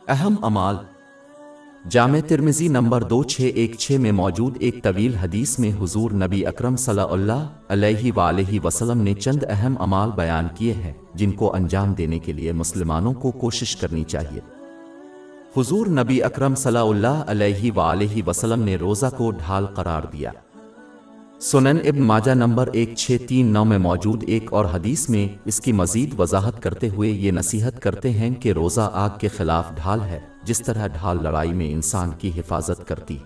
اہم اعمال جامع ترمذی نمبر 2616 میں موجود ایک طویل حدیث میں حضور نبی اکرم صلی اللہ علیہ وآلہ وسلم نے چند اہم اعمال بیان کیے ہیں جن کو انجام دینے کے لیے مسلمانوں کو کوشش کرنی چاہیے۔ حضور نبی اکرم صلی اللہ علیہ وآلہ وسلم نے روزہ کو ڈھال قرار دیا۔ سنن ابن ماجہ نمبر 1639 میں موجود ایک اور حدیث میں اس کی مزید وضاحت کرتے ہوئے یہ نصیحت کرتے ہیں کہ روزہ آگ کے خلاف ڈھال ہے، جس طرح ڈھال لڑائی میں انسان کی حفاظت کرتی۔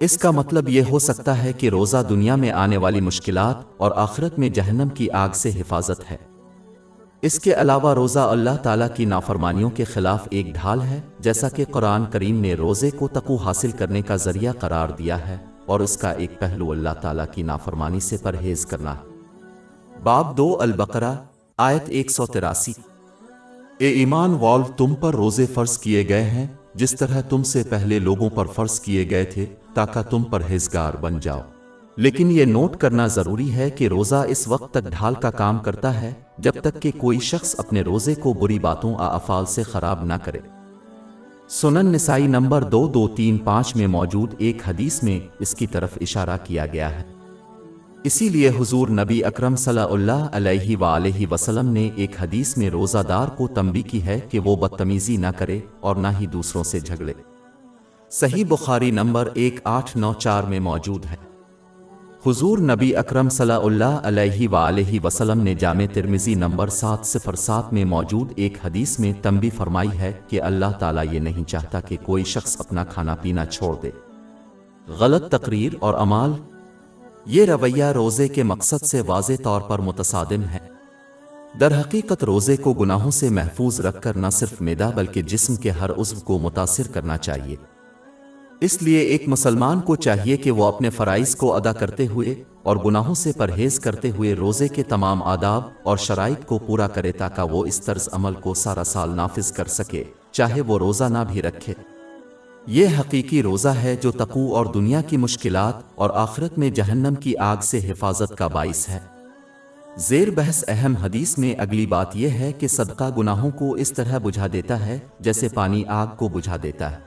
اس کا مطلب یہ ہو سکتا ہے کہ روزہ دنیا میں آنے والی مشکلات اور آخرت میں جہنم کی آگ سے حفاظت ہے۔ اس کے علاوہ روزہ اللہ تعالیٰ کی نافرمانیوں کے خلاف ایک ڈھال ہے، جیسا کہ قرآن کریم نے روزے کو تقوی حاصل کرنے کا ذریعہ قرار دیا ہے، اور اس کا ایک پہلو اللہ تعالیٰ کی نافرمانی سے پرہیز کرنا ہے۔ باب 2 البقرہ آیت 183۔ اے ایمان والو، تم پر روزے فرض کیے گئے ہیں جس طرح تم سے پہلے لوگوں پر فرض کیے گئے تھے تاکہ تم پرہیزگار بن جاؤ۔ لیکن یہ نوٹ کرنا ضروری ہے کہ روزہ اس وقت تک ڈھال کا کام کرتا ہے جب تک کہ کوئی شخص اپنے روزے کو بری باتوں یا افعال سے خراب نہ کرے۔ سنن نسائی نمبر 2235 میں موجود ایک حدیث میں اس کی طرف اشارہ کیا گیا ہے۔ اسی لیے حضور نبی اکرم صلی اللہ علیہ وآلہ وسلم نے ایک حدیث میں روزہ دار کو تنبیہ کی ہے کہ وہ بدتمیزی نہ کرے اور نہ ہی دوسروں سے جھگڑے۔ صحیح بخاری نمبر 1894 میں موجود ہے۔ حضور نبی اکرم صلی اللہ علیہ وآلہ وسلم نے جامع ترمذی نمبر 707 میں موجود ایک حدیث میں تنبیہ فرمائی ہے کہ اللہ تعالیٰ یہ نہیں چاہتا کہ کوئی شخص اپنا کھانا پینا چھوڑ دے۔ غلط تقریر اور اعمال، یہ رویہ روزے کے مقصد سے واضح طور پر متصادم ہے۔ در حقیقت روزے کو گناہوں سے محفوظ رکھ کر نہ صرف معدہ بلکہ جسم کے ہر عضو کو متاثر کرنا چاہیے۔ اس لیے ایک مسلمان کو چاہیے کہ وہ اپنے فرائض کو ادا کرتے ہوئے اور گناہوں سے پرہیز کرتے ہوئے روزے کے تمام آداب اور شرائط کو پورا کرے تاکہ وہ اس طرز عمل کو سارا سال نافذ کر سکے، چاہے وہ روزہ نہ بھی رکھے۔ یہ حقیقی روزہ ہے جو تقوی اور دنیا کی مشکلات اور آخرت میں جہنم کی آگ سے حفاظت کا باعث ہے۔ زیر بحث اہم حدیث میں اگلی بات یہ ہے کہ صدقہ گناہوں کو اس طرح بجھا دیتا ہے جیسے پانی آگ کو بجھا دیتا ہے۔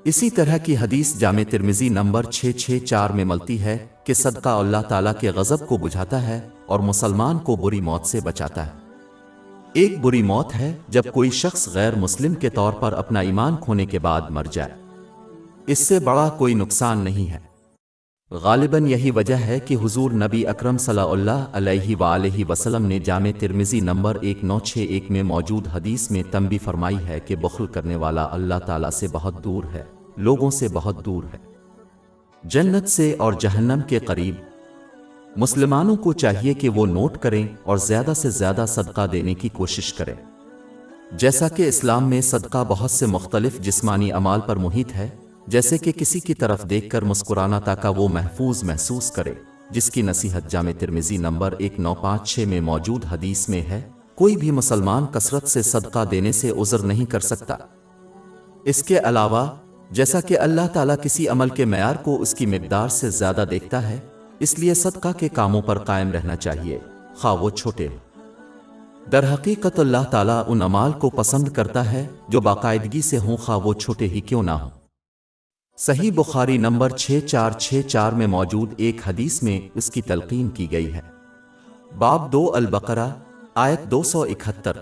اسی طرح کی حدیث جامع ترمذی نمبر 664 میں ملتی ہے کہ صدقہ اللہ تعالیٰ کے غضب کو بجھاتا ہے اور مسلمان کو بری موت سے بچاتا ہے۔ ایک بری موت ہے جب کوئی شخص غیر مسلم کے طور پر اپنا ایمان کھونے کے بعد مر جائے۔ اس سے بڑا کوئی نقصان نہیں ہے۔ غالباً یہی وجہ ہے کہ حضور نبی اکرم صلی اللہ علیہ وآلہ وسلم نے جامع ترمذی نمبر 1961 میں موجود حدیث میں تنبیہ فرمائی ہے کہ بخل کرنے والا اللہ تعالیٰ سے بہت دور ہے، لوگوں سے بہت دور ہے، جنت سے اور جہنم کے قریب۔ مسلمانوں کو چاہیے کہ وہ نوٹ کریں اور زیادہ سے زیادہ صدقہ دینے کی کوشش کریں۔ جیسا کہ اسلام میں صدقہ بہت سے مختلف جسمانی اعمال پر محیط ہے، جیسے کہ کسی کی طرف دیکھ کر مسکرانا تاکہ وہ محفوظ محسوس کرے، جس کی نصیحت جامع ترمذی نمبر 1956 میں موجود حدیث میں ہے۔ کوئی بھی مسلمان کثرت سے صدقہ دینے سے عذر نہیں کر سکتا۔ اس کے علاوہ جیسا کہ اللہ تعالیٰ کسی عمل کے معیار کو اس کی مقدار سے زیادہ دیکھتا ہے، اس لیے صدقہ کے کاموں پر قائم رہنا چاہیے، خواہ وہ چھوٹے ہوں۔ در حقیقت اللہ تعالیٰ ان اعمال کو پسند کرتا ہے جو باقاعدگی سے ہوں، خواہ وہ چھوٹے ہی کیوں نہ ہوں۔ صحیح بخاری نمبر 6464 میں موجود ایک حدیث میں اس کی تلقین کی گئی ہے۔ باب 2 البقرہ آیت 271۔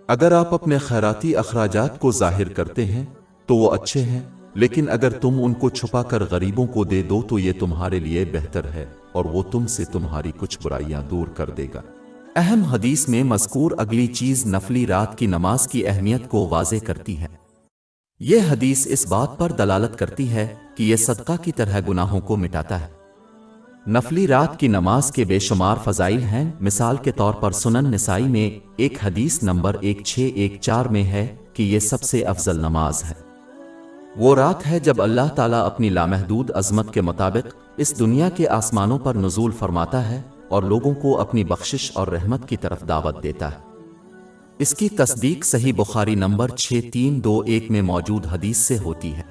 اگر آپ اپنے خیراتی اخراجات کو ظاہر کرتے ہیں تو وہ اچھے ہیں، لیکن اگر تم ان کو چھپا کر غریبوں کو دے دو تو یہ تمہارے لیے بہتر ہے، اور وہ تم سے تمہاری کچھ برائیاں دور کر دے گا۔ اہم حدیث میں مذکور اگلی چیز نفلی رات کی نماز کی اہمیت کو واضح کرتی ہے۔ یہ حدیث اس بات پر دلالت کرتی ہے کہ یہ صدقہ کی طرح گناہوں کو مٹاتا ہے۔ نفلی رات کی نماز کے بے شمار فضائل ہیں۔ مثال کے طور پر سنن نسائی میں ایک حدیث نمبر 1614 میں ہے کہ یہ سب سے افضل نماز ہے۔ وہ رات ہے جب اللہ تعالیٰ اپنی لامحدود عظمت کے مطابق اس دنیا کے آسمانوں پر نزول فرماتا ہے اور لوگوں کو اپنی بخشش اور رحمت کی طرف دعوت دیتا ہے۔ اس کی تصدیق صحیح بخاری نمبر 6321 میں موجود حدیث سے ہوتی ہے۔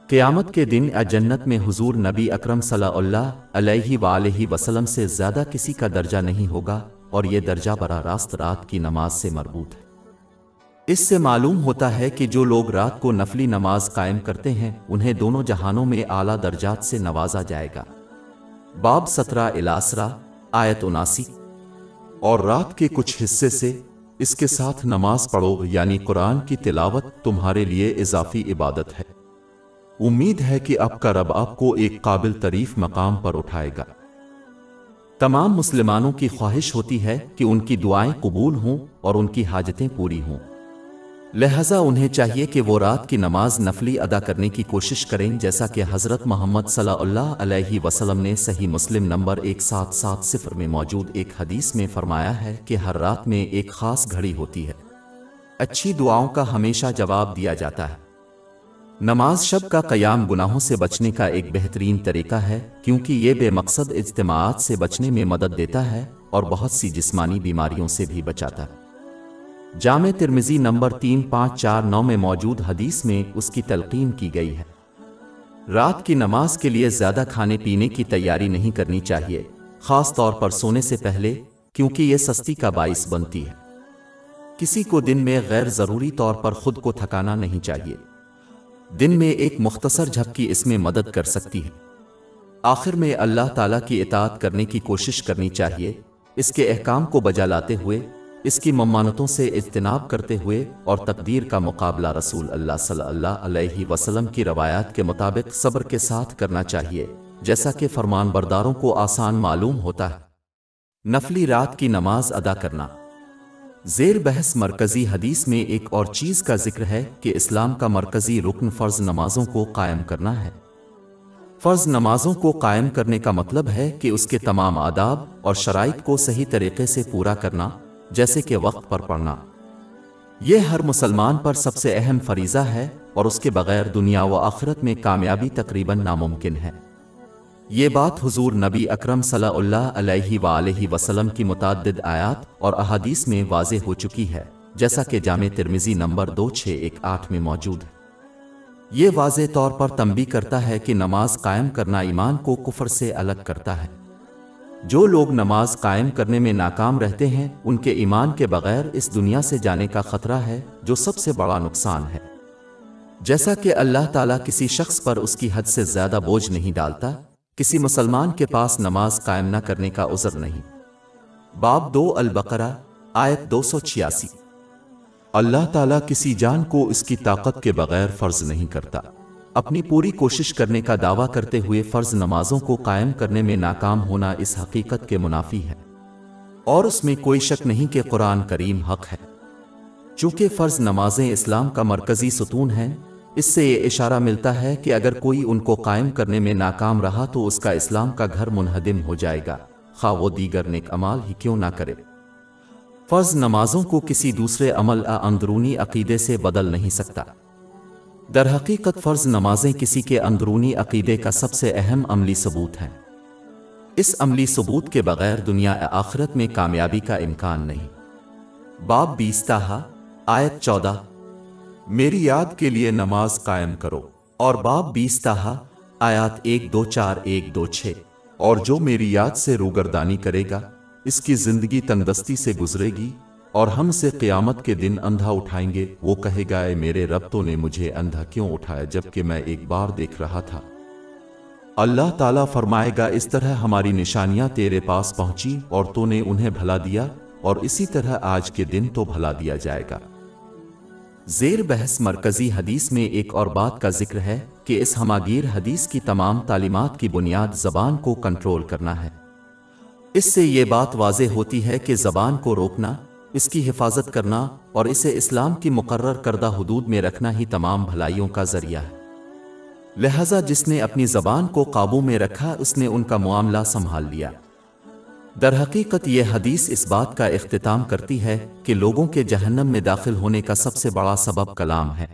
قیامت کے دن جنت میں حضور نبی اکرم صلی اللہ علیہ وآلہ وسلم سے زیادہ کسی کا درجہ نہیں ہوگا، اور یہ درجہ براہ راست رات کی نماز سے مربوط ہے۔ اس سے معلوم ہوتا ہے کہ جو لوگ رات کو نفلی نماز قائم کرتے ہیں انہیں دونوں جہانوں میں اعلیٰ درجات سے نوازا جائے گا۔ باب 17 آیت 79۔ اور رات کے کچھ حصے سے اس کے ساتھ نماز پڑھو، یعنی قرآن کی تلاوت تمہارے لیے اضافی عبادت ہے۔ امید ہے کہ آپ کا رب آپ کو ایک قابل تعریف مقام پر اٹھائے گا۔ تمام مسلمانوں کی خواہش ہوتی ہے کہ ان کی دعائیں قبول ہوں اور ان کی حاجتیں پوری ہوں، لہذا انہیں چاہیے کہ وہ رات کی نماز نفلی ادا کرنے کی کوشش کریں، جیسا کہ حضرت محمد صلی اللہ علیہ وسلم نے صحیح مسلم نمبر 1770 میں موجود ایک حدیث میں فرمایا ہے کہ ہر رات میں ایک خاص گھڑی ہوتی ہے، اچھی دعاؤں کا ہمیشہ جواب دیا جاتا ہے۔ نماز شب کا قیام گناہوں سے بچنے کا ایک بہترین طریقہ ہے، کیونکہ یہ بے مقصد اجتماعات سے بچنے میں مدد دیتا ہے اور بہت سی جسمانی بیماریوں سے بھی بچاتا ہے۔ جامع ترمذی نمبر 3549 میں موجود حدیث میں اس کی تلقین کی گئی ہے۔ رات کی نماز کے لیے زیادہ کھانے پینے کی تیاری نہیں کرنی چاہیے، خاص طور پر سونے سے پہلے، کیونکہ یہ سستی کا باعث بنتی ہے۔ کسی کو دن میں غیر ضروری طور پر خود کو تھکانا نہیں چاہیے۔ دن میں ایک مختصر جھپکی اس میں مدد کر سکتی ہے۔ آخر میں اللہ تعالیٰ کی اطاعت کرنے کی کوشش کرنی چاہیے، اس کے احکام کو بجا لاتے ہوئے، اس کی ممانعتوں سے اجتناب کرتے ہوئے، اور تقدیر کا مقابلہ رسول اللہ صلی اللہ علیہ وسلم کی روایات کے مطابق صبر کے ساتھ کرنا چاہیے، جیسا کہ فرمان برداروں کو آسان معلوم ہوتا ہے۔ نفلی رات کی نماز ادا کرنا۔ زیر بحث مرکزی حدیث میں ایک اور چیز کا ذکر ہے کہ اسلام کا مرکزی رکن فرض نمازوں کو قائم کرنا ہے۔ فرض نمازوں کو قائم کرنے کا مطلب ہے کہ اس کے تمام آداب اور شرائط کو صحیح طریقے سے پورا کرنا، جیسے کہ وقت پر پڑھنا۔ یہ ہر مسلمان پر سب سے اہم فریضہ ہے اور اس کے بغیر دنیا و آخرت میں کامیابی تقریباً ناممکن ہے۔ یہ بات حضور نبی اکرم صلی اللہ علیہ وآلہ وسلم کی متعدد آیات اور احادیث میں واضح ہو چکی ہے، جیسا کہ جامع ترمذی نمبر 2618 میں موجود ہے۔ یہ واضح طور پر تنبیہ کرتا ہے کہ نماز قائم کرنا ایمان کو کفر سے الگ کرتا ہے۔ جو لوگ نماز قائم کرنے میں ناکام رہتے ہیں ان کے ایمان کے بغیر اس دنیا سے جانے کا خطرہ ہے، جو سب سے بڑا نقصان ہے۔ جیسا کہ اللہ تعالیٰ کسی شخص پر اس کی حد سے زیادہ بوجھ نہیں ڈالتا، کسی مسلمان کے پاس نماز قائم نہ کرنے کا عذر نہیں۔ باب 2 البقرہ آیت 286۔ اللہ تعالیٰ کسی جان کو اس کی طاقت کے بغیر فرض نہیں کرتا۔ اپنی پوری کوشش کرنے کا دعویٰ کرتے ہوئے فرض نمازوں کو قائم کرنے میں ناکام ہونا اس حقیقت کے منافی ہے، اور اس میں کوئی شک نہیں کہ قرآن کریم حق ہے۔ چونکہ فرض نمازیں اسلام کا مرکزی ستون ہیں، اس سے یہ اشارہ ملتا ہے کہ اگر کوئی ان کو قائم کرنے میں ناکام رہا تو اس کا اسلام کا گھر منہدم ہو جائے گا، خواہ وہ دیگر نیک اعمال ہی کیوں نہ کرے۔ فرض نمازوں کو کسی دوسرے عمل یا اندرونی عقیدے سے بدل نہیں سکتا۔ در حقیقت فرض نمازیں کسی کے اندرونی عقیدے کا سب سے اہم عملی ثبوت ہیں۔ اس عملی ثبوت کے بغیر دنیا آخرت میں کامیابی کا امکان نہیں۔ باب 20 آیت 14۔ میری یاد کے لیے نماز قائم کرو۔ اور باب 20 آیات 124-126۔ اور جو میری یاد سے روگردانی کرے گا اس کی زندگی تندرستی سے گزرے گی، اور ہم سے قیامت کے دن اندھا اٹھائیں گے، وہ کہے گا اے میرے رب تو نے مجھے اندھا کیوں اٹھایا جبکہ میں ایک بار دیکھ رہا تھا۔ اللہ تعالیٰ فرمائے گا اس طرح ہماری نشانیاں تیرے پاس پہنچی اور تو نے انہیں بھلا دیا، اور اسی طرح آج کے دن تو بھلا دیا جائے گا۔ زیر بحث مرکزی حدیث میں ایک اور بات کا ذکر ہے کہ اس ہماگیر حدیث کی تمام تعلیمات کی بنیاد زبان کو کنٹرول کرنا ہے۔ اس سے یہ بات واضح ہوتی ہے کہ زبان کو روکنا، اس کی حفاظت کرنا اور اسے اسلام کی مقرر کردہ حدود میں رکھنا ہی تمام بھلائیوں کا ذریعہ ہے۔ لہذا جس نے اپنی زبان کو قابو میں رکھا اس نے ان کا معاملہ سنبھال لیا۔ در حقیقت یہ حدیث اس بات کا اختتام کرتی ہے کہ لوگوں کے جہنم میں داخل ہونے کا سب سے بڑا سبب کلام ہے۔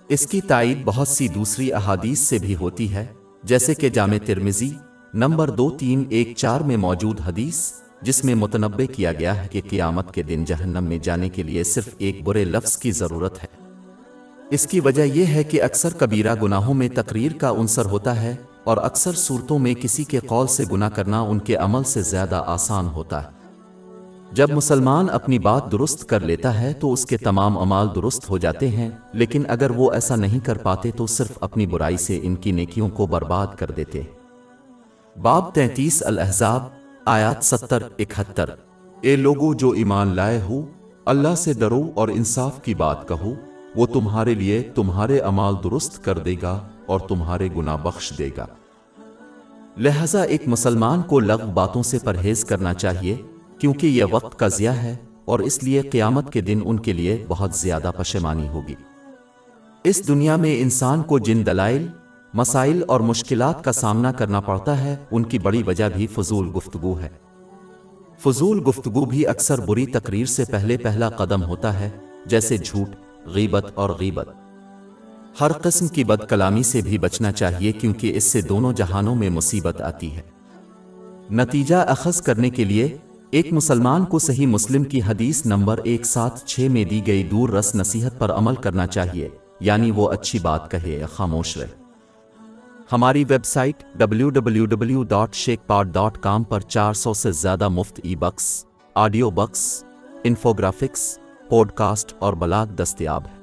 اس کی تائید بہت سی دوسری احادیث سے بھی ہوتی ہے، جیسے کہ جامع ترمذی نمبر 2314 میں موجود حدیث، جس میں متنبہ کیا گیا ہے کہ قیامت کے دن جہنم میں جانے کے لیے صرف ایک برے لفظ کی ضرورت ہے۔ اس کی وجہ یہ ہے کہ اکثر کبیرہ گناہوں میں تقریر کا عنصر ہوتا ہے، اور اکثر صورتوں میں کسی کے قول سے گناہ کرنا ان کے عمل سے زیادہ آسان ہوتا ہے۔ جب مسلمان اپنی بات درست کر لیتا ہے تو اس کے تمام اعمال درست ہو جاتے ہیں، لیکن اگر وہ ایسا نہیں کر پاتے تو صرف اپنی برائی سے ان کی نیکیوں کو برباد کر دیتے۔ باب 33 الاحزاب آیات 70-71۔ اے لوگو جو ایمان لائے ہو، اللہ سے ڈرو اور انصاف کی بات کہو، وہ تمہارے لیے تمہارے اعمال درست کر دے گا اور تمہارے گناہ بخش دے گا۔ لہذا ایک مسلمان کو لغو باتوں سے پرہیز کرنا چاہیے، کیونکہ یہ وقت کا ضیاع ہے اور اس لیے قیامت کے دن ان کے لیے بہت زیادہ پشیمانی ہوگی۔ اس دنیا میں انسان کو جن دلائل، مسائل اور مشکلات کا سامنا کرنا پڑتا ہے، ان کی بڑی وجہ بھی فضول گفتگو ہے۔ فضول گفتگو بھی اکثر بری تقریر سے پہلا قدم ہوتا ہے، جیسے جھوٹ، غیبت اور غیبت۔ ہر قسم کی بد کلامی سے بھی بچنا چاہیے، کیونکہ اس سے دونوں جہانوں میں مصیبت آتی ہے۔ نتیجہ اخذ کرنے کے لیے ایک مسلمان کو صحیح مسلم کی حدیث نمبر 176 میں دی گئی دور رس نصیحت پر عمل کرنا چاہیے، یعنی وہ اچھی بات کہے یا خاموش رہے۔ ہماری ویب سائٹ www.shekpod.com پر 400 سے زیادہ مفت ebooks, audio books, infographics, podcast اور بلاگ دستیاب ہے۔